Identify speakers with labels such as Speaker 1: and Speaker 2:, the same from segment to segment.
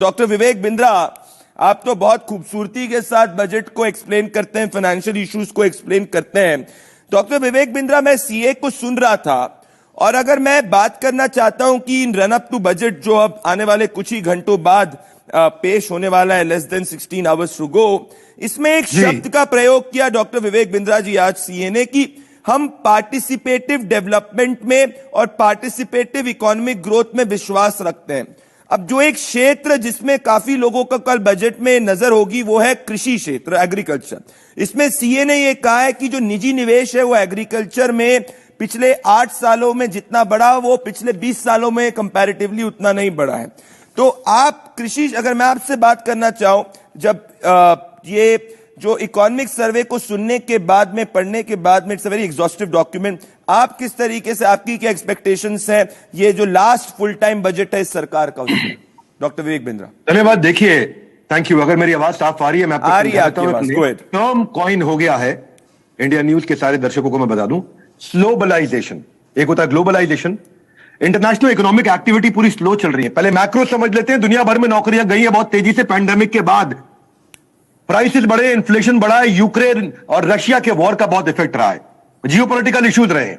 Speaker 1: Doctor Vivek Bindra, आप तो बहुत खूबसूरती के साथ बजट को एक्सप्लेन करते हैं, फाइनेंशियल इश्यूज को एक्सप्लेन करते हैं। डॉक्टर विवेक बिंद्रा, मैं सीए को सुन रहा था और अगर मैं बात करना चाहता हूं कि इन रन अप टू बजट जो अब आने वाले कुछ ही घंटों बाद पेश होने वाला है, less than 16 hours to go, इसमें एक शब्द का प्रयोग किया डॉक्टर विवेक बिंद्रा जी आज सीए ने कि हम पार्टिसिपेटिव डेवलपमेंट में और पार्टिसिपेटिव इकोनॉमिक ग्रोथ में विश्वास रखते हैं। अब जो एक क्षेत्र जिसमें काफी लोगों का कल बजट में नजर होगी वो है कृषि क्षेत्र, एग्रीकल्चर। इसमें सीए ने यह कहा है कि जो निजी निवेश है वो एग्रीकल्चर में पिछले 8 सालों में जितना बढ़ा वो पिछले 20 सालों में कंपैरेटिवली उतना नहीं बढ़ा है। तो आप कृषि, अगर मैं आपसे बात करना चाहूं, जब ये जो इकोनॉमिक सर्वे को सुनने के बाद में, पढ़ने के बाद में, it's a very exhaustive document, आप किस तरीके से, आपकी क्या एक्सपेक्टेशंस हैं ये जो लास्ट फुल टाइम बजट है इस सरकार का, डॉक्टर विवेक बिंद्रा?
Speaker 2: धन्यवाद। देखिए, थैंक यू। अगर मेरी आवाज साफ आ रही है, मैं आपको
Speaker 1: आ रही है आपकी आवाज, गो अहेड।
Speaker 2: टर्म कॉइन हो गया है, इंडिया न्यूज के सारे दर्शकों को मैं बता दूं, स्लोबलाइजेशन। एक होता है ग्लोबलाइजेशन, इंटरनेशनल इकोनॉमिक एक्टिविटी पूरी स्लो चल रही है। पहले मैक्रो समझ लेते हैं, दुनिया भर में नौकरियां गई है बहुत तेजी से पैंडेमिक के बाद, प्राइसेस बढ़े, इन्फ्लेशन बढ़ा है, यूक्रेन और रशिया के वॉर का बहुत इफेक्ट रहा है, जियोपॉलिटिकल इश्यूज रहे हैं,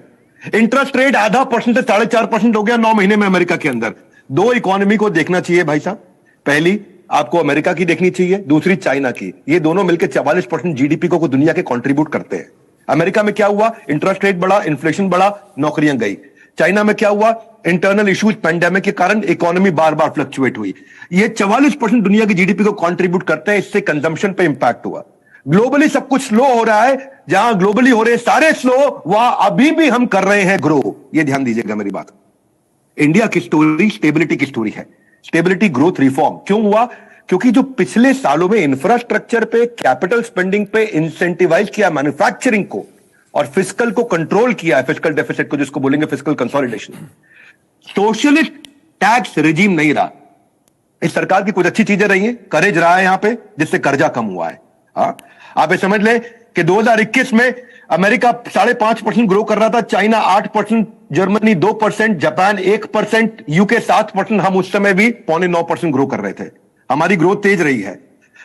Speaker 2: इंटरेस्ट रेट 0.5% से 4.5% हो गया 9 महीने में अमेरिका के अंदर। दो इकोनॉमी को देखना चाहिए भाई साहब, पहली आपको अमेरिका की देखनी चाहिए, दूसरी चाइना की। ये दोनों मिलकर 44% जीडीपी को दुनिया के कंट्रीब्यूट करते हैं। अमेरिका में क्या हुआ? इंटरेस्ट रेट बढ़ा, इन्फ्लेशन बढ़ा, नौकरियां गई। चाइना में क्या हुआ? इंटरनल इश्यूज, पैंडेमिक के कारण इकोनॉमी बार बार फ्लक्चुएट हुई। ये 44% दुनिया की जीडीपी को कंट्रीब्यूट करते हैं, इससे कंजम्पशन पे इंपैक्ट हुआ। ग्लोबली सब कुछ स्लो हो रहा है, जहां ग्लोबली हो रहे हैं सारे स्लो, वहां अभी भी हम कर रहे हैं ग्रो। ये ध्यान दीजिएगा मेरी बात। इंडिया की स्टोरी स्टेबिलिटी की स्टोरी है, स्टेबिलिटी ग्रोथ रिफॉर्म। क्यों हुआ? क्योंकि जो पिछले सालों में इंफ्रास्ट्रक्चर पे, कैपिटल स्पेंडिंग पे इंसेंटिवाइज किया मैन्युफैक्चरिंग को और फिस्कल को कंट्रोल किया है, फिस्कल डेफिसिट को जिसको बोलेंगे fiscal consolidation, socialist tax regime नहीं रहा। इस सरकार की कुछ अच्छी चीजें रही हैं, करेज रहा है यहां पे, जिससे कर्जा कम हुआ है। हाँ, आप ये समझ लें कि 2021 में अमेरिका 5.5% ग्रो कर रहा था, चाइना 8%, जर्मनी 2%, जापान 1%, यूके 7%, हम उस समय भी 8.9% ग्रो कर रहे थे। हमारी ग्रोथ तेज रही है।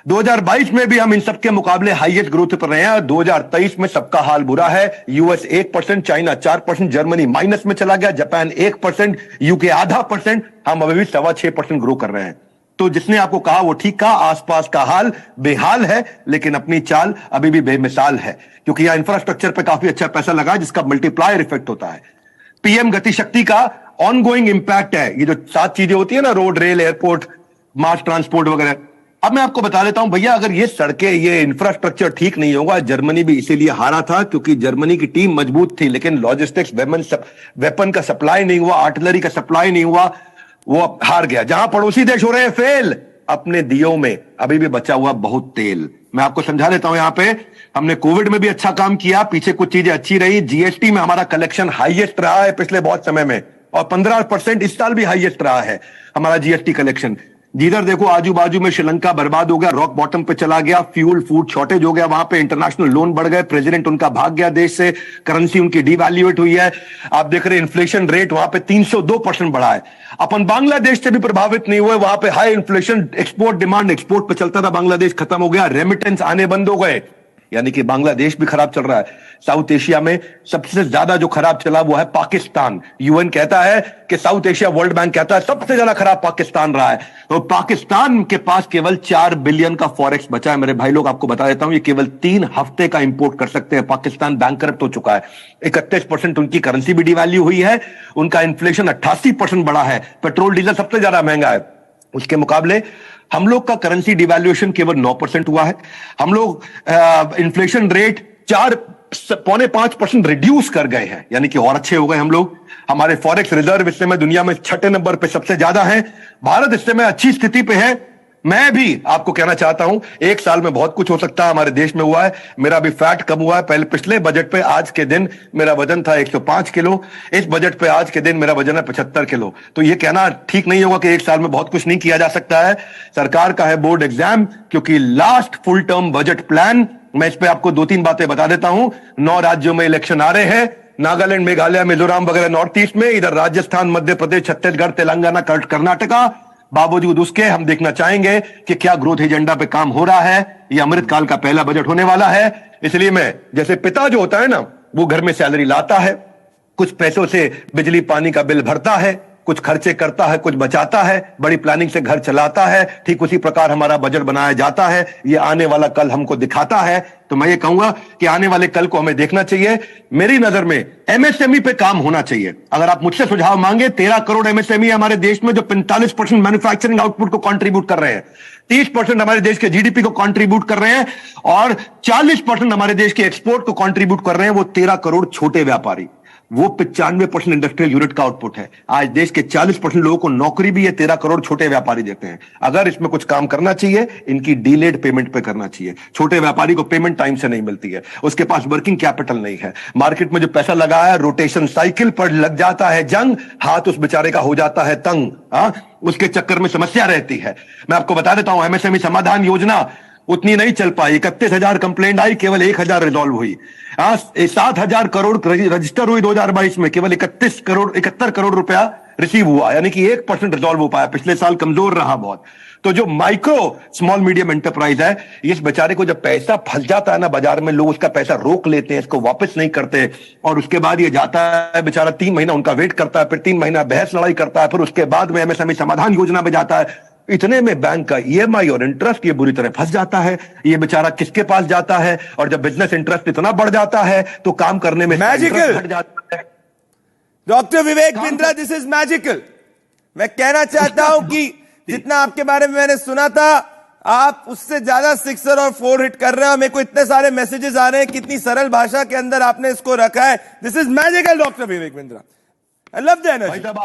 Speaker 2: 2022 में भी हम इन सबके मुकाबले हाईएस्ट ग्रोथ पर रहे हैं। 2023 में सबका हाल बुरा है। यूएस 1%, चाइना 4%, जर्मनी माइनस में चला गया, जापान 1%, यूके 0.5%, हम अभी भी 6.25% ग्रो कर रहे हैं। तो जिसने आपको कहा वो ठीक कहा, आसपास का हाल बेहाल है, लेकिन अपनी चाल अभी भी बेमिसाल है, क्योंकि यहां इंफ्रास्ट्रक्चर पे काफी अच्छा पैसा लगा है, जिसका मल्टीप्लायर इफेक्ट होता है। पीएम गति शक्ति का ऑनगोइंग इंपैक्ट है। ये जो 7 चीजें होती है ना, road, rail, airport, mass transport वगैरह। अब मैं आपको बता देता हूं भैया, अगर ये सड़कें, ये इंफ्रास्ट्रक्चर ठीक नहीं होगा, जर्मनी भी इसीलिए हारा था क्योंकि जर्मनी की टीम मजबूत थी, लेकिन लॉजिस्टिक्स, वेपन का सप्लाई नहीं हुआ, आर्टिलरी का सप्लाई नहीं हुआ, वो हार गया। जहां पड़ोसी देश हो रहे हैं फेल, अपने दियों में अभी भी बचा हुआ बहुत तेल। मैं आपको समझा देता हूं, यहां पे हमने कोविड में भी अच्छा काम किया, पीछे कुछ चीजें अच्छी रही। जीएसटी में हमारा कलेक्शन हाईएस्ट रहा है पिछले बहुत समय में, और 15% इस साल भी हाईएस्ट रहा है हमारा जीएसटी कलेक्शन। जिधर देखो आजू बाजू में श्रीलंका बर्बाद हो गया, रॉक बॉटम पे चला गया, फ्यूल फूड शॉर्टेज हो गया, वहां पे इंटरनेशनल लोन बढ़ गए, प्रेसिडेंट उनका भाग गया देश से, करेंसी उनकी डिवैल्यूएट हुई है। आप देख रहे हैं इन्फ्लेशन रेट वहां पे 302% बढ़ा है। अपन बांग्लादेश से भी प्रभावित नहीं हुए, वहां पे high inflation, export demand export पे चलता था, बांग्लादेश खत्म हो गया, रेमिटेंस आने बंद हो गए, यानी कि बांग्लादेश भी खराब चल रहा है। साउथ एशिया में सबसे ज्यादा जो खराब चला वो है पाकिस्तान। यूएन कहता है कि साउथ एशिया, वर्ल्ड बैंक कहता है सबसे ज्यादा खराब पाकिस्तान रहा है। तो पाकिस्तान के पास केवल 4 बिलियन का फॉरेक्स बचा है। मेरे भाई लोग, आपको बता देता हूं, ये केवल 3 हफ्ते का इंपोर्ट कर सकते हैं। पाकिस्तान बैंकरप्ट हो चुका है, 31% उनकी करेंसी भी डिवैल्यू हुई है, उनका इन्फ्लेशन 88% बढ़ा है, पेट्रोल डीजल सबसे ज्यादा महंगा है। उसके मुकाबले हम लोग का करेंसी डिवैल्यूएशन केवल 9% हुआ है। हम लोग इन्फ्लेशन रेट 4.25% रिड्यूस कर गए हैं, यानी कि और अच्छे हो गए हम लोग। हमारे फॉरेक्स रिजर्व इस समय दुनिया में 6ठे नंबर पे सबसे ज्यादा है। भारत इस समय अच्छी स्थिति पे है। मैं भी आपको कहना चाहता हूं, एक साल में बहुत कुछ हो सकता है, हमारे देश में हुआ है। मेरा भी फैट कम हुआ है। पहले पिछले बजट पे आज के दिन मेरा वजन था 105 किलो, इस बजट पे आज के दिन मेरा वजन है 75 किलो। तो ये कहना ठीक नहीं होगा कि एक साल में बहुत कुछ नहीं किया जा सकता है। सरकार का है बोर्ड एग्जाम, क्योंकि last full term budget plan, मैं इस पे आपको 2-3 बातें बता देता हूं। 9 राज्यों में इलेक्शन आ रहे हैं, नागालैंड, मेघालय, मिजोरम वगैरह नॉर्थ ईस्ट में, इधर राजस्थान, मध्य प्रदेश, छत्तीसगढ़, तेलंगाना, कर्नाटका। बावजूद उसके हम देखना चाहेंगे कि क्या ग्रोथ एजेंडा पे काम हो रहा है। ये अमृतकाल का पहला बजट होने वाला है, इसलिए मैं, जैसे पिता जो होता है ना, वो घर में सैलरी लाता है, कुछ पैसों से बिजली पानी का बिल भरता है, कुछ खर्चे करता है, कुछ बचाता है, बड़ी प्लानिंग से घर चलाता है, ठीक उसी प्रकार हमारा बजट बनाया जाता है। ये आने वाला कल हमको दिखाता है। तो मैं ये कहूंगा कि आने वाले कल को हमें देखना चाहिए। मेरी नजर में एमएसएमई पे काम होना चाहिए। अगर आप मुझसे सुझाव मांगे, 13 करोड़ एमएसएमई हमारे देश में जो 45% मैन्युफैक्चरिंग आउटपुट को कंट्रीब्यूट कर रहे हैं, 30% हमारे देश के जीडीपी को कंट्रीब्यूट कर रहे हैं और 40% हमारे देश के एक्सपोर्ट को कंट्रीब्यूट कर रहे हैं वो 13 करोड़ छोटे व्यापारी। वो 95% इंडस्ट्रियल यूनिट का आउटपुट है। आज देश के 40% लोगों को नौकरी भी ये 13 करोड़ छोटे व्यापारी देते हैं। अगर इसमें कुछ काम करना चाहिए, इनकी डीलेड पेमेंट पे करना चाहिए। छोटे व्यापारी को पेमेंट टाइम से नहीं मिलती है, उसके पास वर्किंग कैपिटल नहीं है, मार्केट में जो पैसा लगाया है रोटेशन साइकिल पर लग जाता है जंग, हाथ उस बेचारे का हो जाता है तंग। उसके चक्कर में समस्या रहती है। मैं आपको बता देता हूं, एमएसएमई समाधान योजना उतनी नहीं चल पाई। 31,000 कंप्लेंट आई, केवल 1,000 रिजॉल्व हुई। 7,000 करोड़ रजिस्टर हुई 2022 में, केवल 71 करोड़ रुपया रिसीव हुआ, यानी कि 1% रिजॉल्व हो पाया। पिछले साल कमजोर रहा बहुत। तो जो माइक्रो स्मॉल मीडियम एंटरप्राइज है, इस बेचारे को जब पैसा फंस जाता है ना बाजार में, लोग उसका पैसा रोक लेते हैं, इसको वापस नहीं करते, और उसके बाद ये जाता है बेचारा 3 महीना उनका वेट करता है, फिर 3 महीना बहस लड़ाई करता है, फिर उसके बाद में एमएसएमई समाधान योजना में जाता है। इतने में बैंक का ईएमआई और इंटरेस्ट ये बुरी तरह फंस जाता है। ये बेचारा किसके पास जाता है? और जब बिजनेस इंटरेस्ट इतना बढ़ जाता है तो काम करने में
Speaker 1: मैजिकल
Speaker 2: घट जाता है।
Speaker 1: Doctor Vivek Bindra, this is magical. मैं कहना चाहता हूं कि जितना आपके बारे में मैंने सुना था, आप उससे ज्यादा 6 और 4 हिट कर रहे हैं। मेरे को इतने सारे मैसेजेस आ रहे हैं, कितनी सरल भाषा के अंदर आपने इसको रखा है। This is magical doctor Vivek Bindra. I love the energy.
Speaker 2: भाई साहब,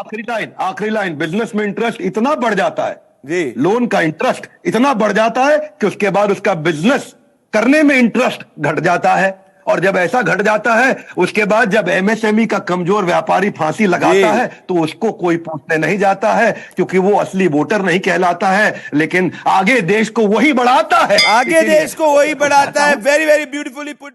Speaker 2: आखिरी लाइन, बिजनेस में इंटरेस्ट इतना बढ़ जाता है
Speaker 1: जी,
Speaker 2: लोन का इंटरेस्ट इतना बढ़ जाता है कि उसके बाद उसका बिजनेस करने में इंटरेस्ट घट जाता है। और जब ऐसा घट जाता है, उसके बाद जब एमएसएमई का कमजोर व्यापारी फांसी लगाता है तो उसको कोई पूछने नहीं जाता है, क्योंकि वो असली वोटर नहीं कहलाता है, लेकिन आगे देश को वही बढ़ाता है।
Speaker 1: आगे देश को वही बढ़ाता है। Very very beautifully put.